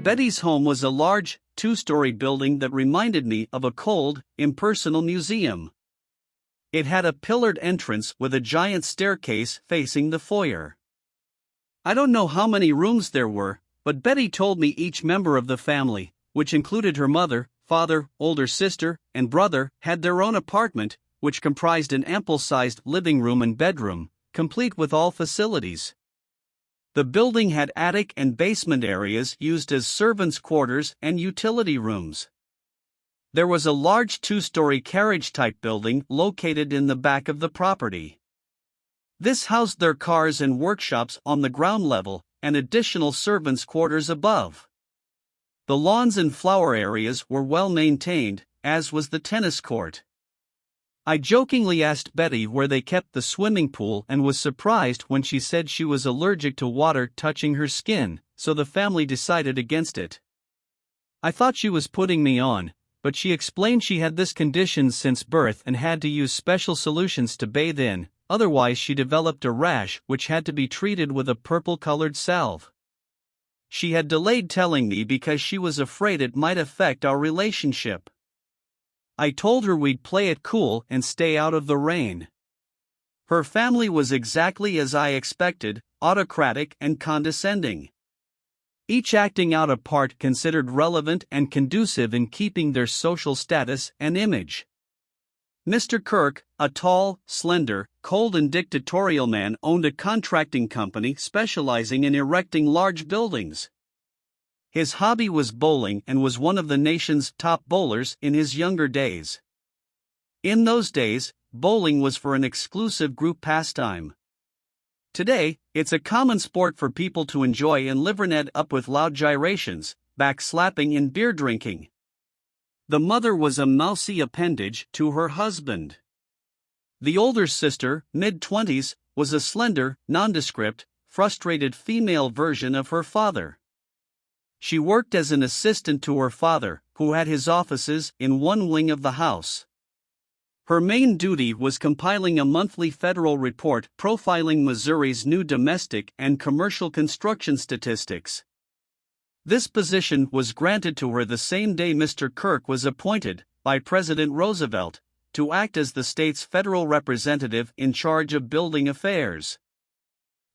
Betty's home was a large, two-story building that reminded me of a cold, impersonal museum. It had a pillared entrance with a giant staircase facing the foyer. I don't know how many rooms there were, but Betty told me each member of the family, which included her mother, father, older sister, and brother, had their own apartment, which comprised an ample-sized living room and bedroom, complete with all facilities. The building had attic and basement areas used as servants' quarters and utility rooms. There was a large two-story carriage-type building located in the back of the property. This housed their cars and workshops on the ground level, and additional servants' quarters above. The lawns and flower areas were well maintained, as was the tennis court. I jokingly asked Betty where they kept the swimming pool and was surprised when she said she was allergic to water touching her skin, so the family decided against it. I thought she was putting me on, but she explained she had this condition since birth and had to use special solutions to bathe in, otherwise she developed a rash which had to be treated with a purple-colored salve. She had delayed telling me because she was afraid it might affect our relationship. I told her we'd play it cool and stay out of the rain. Her family was exactly as I expected, autocratic and condescending. Each acting out a part considered relevant and conducive in keeping their social status and image. Mr. Kirk, a tall, slender, cold and dictatorial man, owned a contracting company specializing in erecting large buildings. His hobby was bowling and was one of the nation's top bowlers in his younger days. In those days, bowling was for an exclusive group pastime. Today, it's a common sport for people to enjoy and livernet up with loud gyrations, back slapping and beer drinking. The mother was a mousy appendage to her husband. The older sister, mid-20s, was a slender, nondescript, frustrated female version of her father. She worked as an assistant to her father, who had his offices in one wing of the house. Her main duty was compiling a monthly federal report profiling Missouri's new domestic and commercial construction statistics. This position was granted to her the same day Mr. Kirk was appointed, by President Roosevelt, to act as the state's federal representative in charge of building affairs.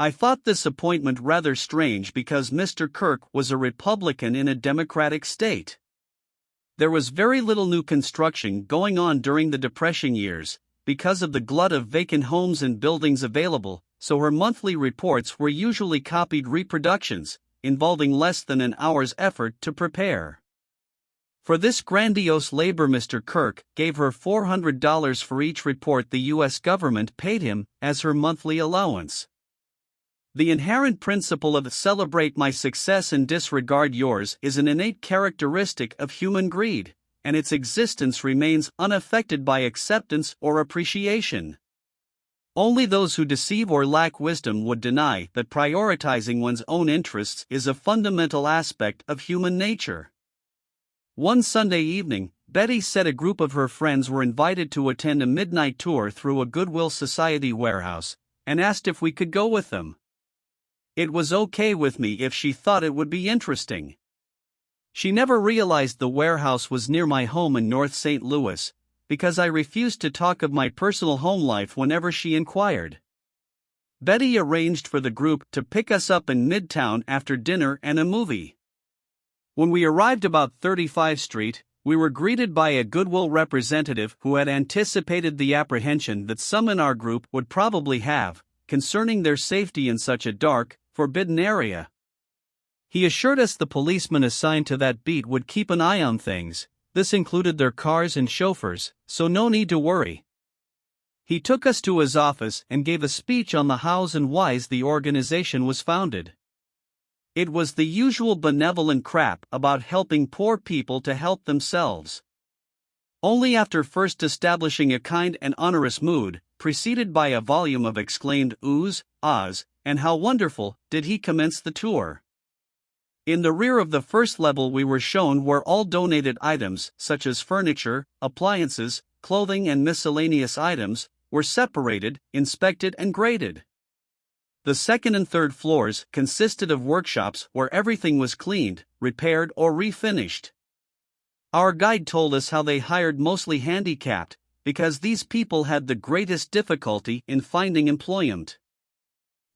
I thought this appointment rather strange because Mr. Kirk was a Republican in a Democratic state. There was very little new construction going on during the Depression years, because of the glut of vacant homes and buildings available, so her monthly reports were usually copied reproductions, involving less than an hour's effort to prepare. For this grandiose labor Mr. Kirk gave her $400 for each report the U.S. government paid him as her monthly allowance. The inherent principle of celebrate my success and disregard yours is an innate characteristic of human greed, and its existence remains unaffected by acceptance or appreciation. Only those who deceive or lack wisdom would deny that prioritizing one's own interests is a fundamental aspect of human nature. One Sunday evening, Betty said a group of her friends were invited to attend a midnight tour through a Goodwill Society warehouse, and asked if we could go with them. It was okay with me if she thought it would be interesting. She never realized the warehouse was near my home in North St. Louis, because I refused to talk of my personal home life whenever she inquired. Betty arranged for the group to pick us up in Midtown after dinner and a movie. When we arrived about 35th Street, we were greeted by a Goodwill representative who had anticipated the apprehension that some in our group would probably have, concerning their safety in such a dark, forbidden area. He assured us the policemen assigned to that beat would keep an eye on things. This included their cars and chauffeurs, so no need to worry. He took us to his office and gave a speech on the hows and whys the organization was founded. It was the usual benevolent crap about helping poor people to help themselves. Only after first establishing a kind and onerous mood, preceded by a volume of exclaimed oohs, ahs, and how wonderful, did he commence the tour. In the rear of the first level we were shown where all donated items, such as furniture, appliances, clothing and miscellaneous items, were separated, inspected and graded. The second and third floors consisted of workshops where everything was cleaned, repaired, or refinished. Our guide told us how they hired mostly handicapped, because these people had the greatest difficulty in finding employment.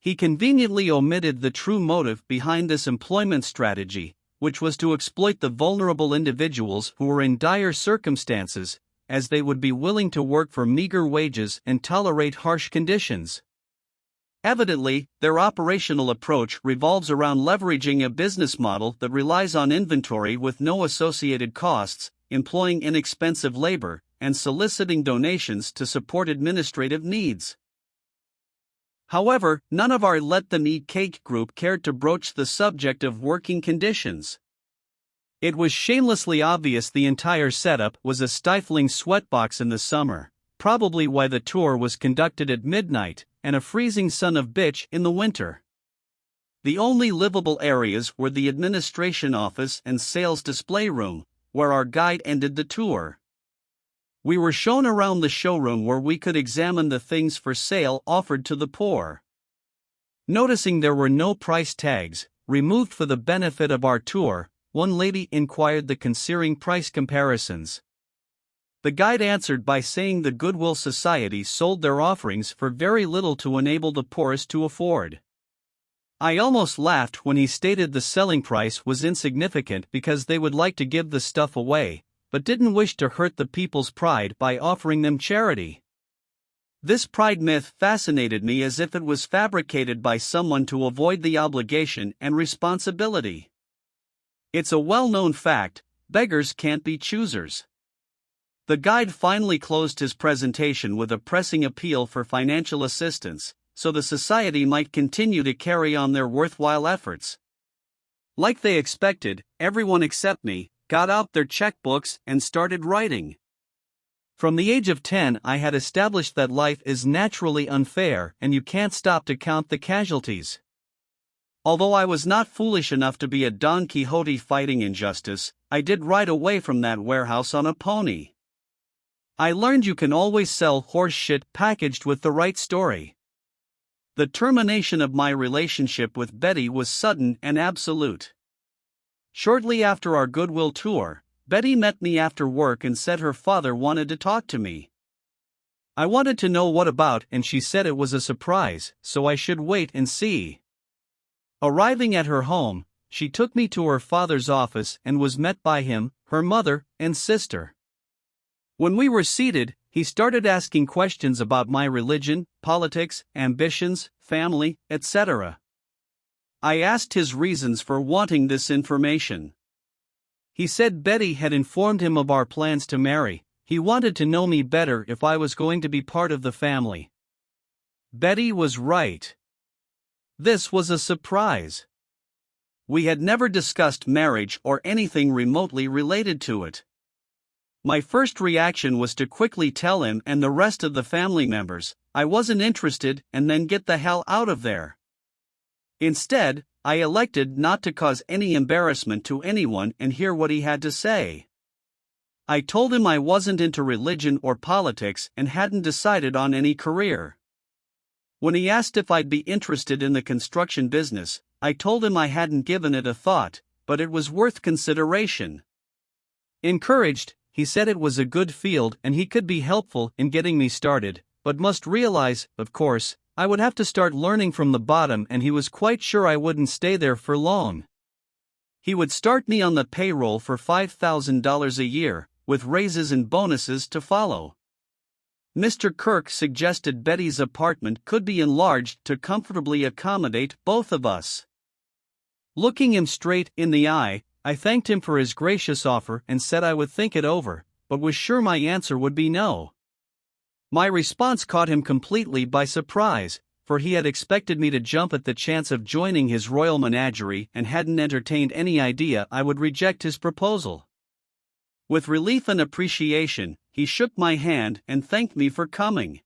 He conveniently omitted the true motive behind this employment strategy, which was to exploit the vulnerable individuals who were in dire circumstances, as they would be willing to work for meager wages and tolerate harsh conditions. Evidently, their operational approach revolves around leveraging a business model that relies on inventory with no associated costs, employing inexpensive labor, and soliciting donations to support administrative needs. However, none of our Let Them Eat Cake group cared to broach the subject of working conditions. It was shamelessly obvious the entire setup was a stifling sweatbox in the summer, probably why the tour was conducted at midnight, and a freezing son of bitch in the winter. The only livable areas were the administration office and sales display room, where our guide ended the tour. We were shown around the showroom where we could examine the things for sale offered to the poor. Noticing there were no price tags, removed for the benefit of our tour, one lady inquired the concerning price comparisons. The guide answered by saying the Goodwill Society sold their offerings for very little to enable the poorest to afford. I almost laughed when he stated the selling price was insignificant because they would like to give the stuff away, but didn't wish to hurt the people's pride by offering them charity. This pride myth fascinated me as if it was fabricated by someone to avoid the obligation and responsibility. It's a well-known fact, beggars can't be choosers. The guide finally closed his presentation with a pressing appeal for financial assistance, so the society might continue to carry on their worthwhile efforts. Like they expected, everyone except me got out their checkbooks and started writing. From the age of 10, I had established that life is naturally unfair and you can't stop to count the casualties. Although I was not foolish enough to be a Don Quixote fighting injustice, I did ride away from that warehouse on a pony. I learned you can always sell horse shit packaged with the right story. The termination of my relationship with Betty was sudden and absolute. Shortly after our Goodwill tour, Betty met me after work and said her father wanted to talk to me. I wanted to know what about, and she said it was a surprise, so I should wait and see. Arriving at her home, she took me to her father's office and was met by him, her mother, and sister. When we were seated, he started asking questions about my religion, politics, ambitions, family, etc. I asked his reasons for wanting this information. He said Betty had informed him of our plans to marry. He wanted to know me better if I was going to be part of the family. Betty was right. This was a surprise. We had never discussed marriage or anything remotely related to it. My first reaction was to quickly tell him and the rest of the family members I wasn't interested and then get the hell out of there. Instead, I elected not to cause any embarrassment to anyone and hear what he had to say. I told him I wasn't into religion or politics and hadn't decided on any career. When he asked if I'd be interested in the construction business, I told him I hadn't given it a thought, but it was worth consideration. Encouraged, he said it was a good field and he could be helpful in getting me started, but must realize, of course, I would have to start learning from the bottom and he was quite sure I wouldn't stay there for long. He would start me on the payroll for $5,000 a year, with raises and bonuses to follow. Mr. Kirk suggested Betty's apartment could be enlarged to comfortably accommodate both of us. Looking him straight in the eye, I thanked him for his gracious offer and said I would think it over, but was sure my answer would be no. My response caught him completely by surprise, for he had expected me to jump at the chance of joining his royal menagerie and hadn't entertained any idea I would reject his proposal. With relief and appreciation, he shook my hand and thanked me for coming.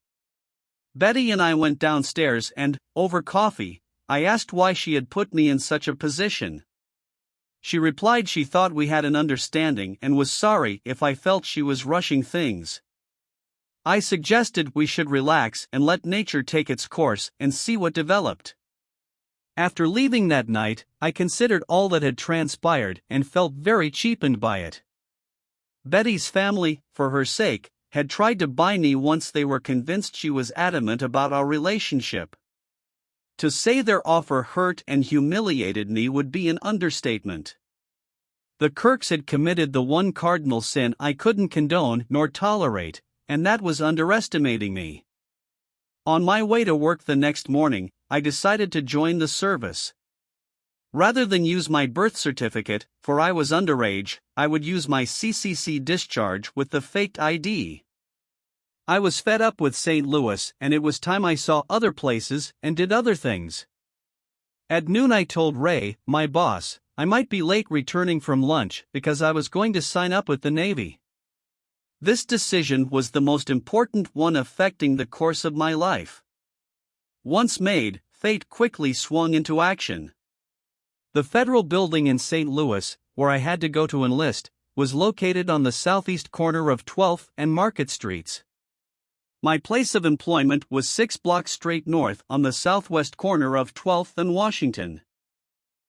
Betty and I went downstairs and, over coffee, I asked why she had put me in such a position. She replied she thought we had an understanding and was sorry if I felt she was rushing things. I suggested we should relax and let nature take its course and see what developed. After leaving that night, I considered all that had transpired and felt very cheapened by it. Betty's family, for her sake, had tried to buy me once they were convinced she was adamant about our relationship. To say their offer hurt and humiliated me would be an understatement. The Kirks had committed the one cardinal sin I couldn't condone nor tolerate, and that was underestimating me. On my way to work the next morning, I decided to join the service. Rather than use my birth certificate, for I was underage, I would use my CCC discharge with the faked ID. I was fed up with St. Louis, and it was time I saw other places and did other things. At noon I told Ray, my boss, I might be late returning from lunch because I was going to sign up with the Navy. This decision was the most important one affecting the course of my life. Once made, fate quickly swung into action. The federal building in St. Louis, where I had to go to enlist, was located on the southeast corner of 12th and Market Streets. My place of employment was 6 blocks straight north on the southwest corner of 12th and Washington.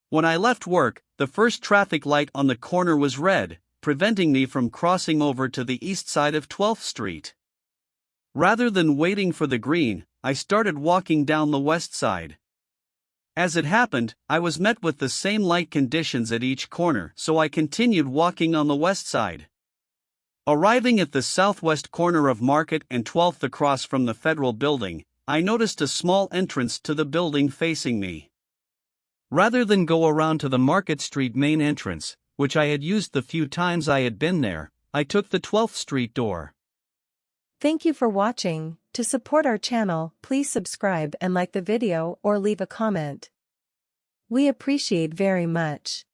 When I left work, the first traffic light on the corner was red, preventing me from crossing over to the east side of 12th Street. Rather than waiting for the green, I started walking down the west side. As it happened, I was met with the same light conditions at each corner, so I continued walking on the west side. Arriving at the southwest corner of Market and 12th across from the federal building, I noticed a small entrance to the building facing me. Rather than go around to the Market Street main entrance, which I had used the few times I had been there, I took the 12th Street door. Thank you for watching. To support our channel, please subscribe and like the video or leave a comment. We appreciate very much.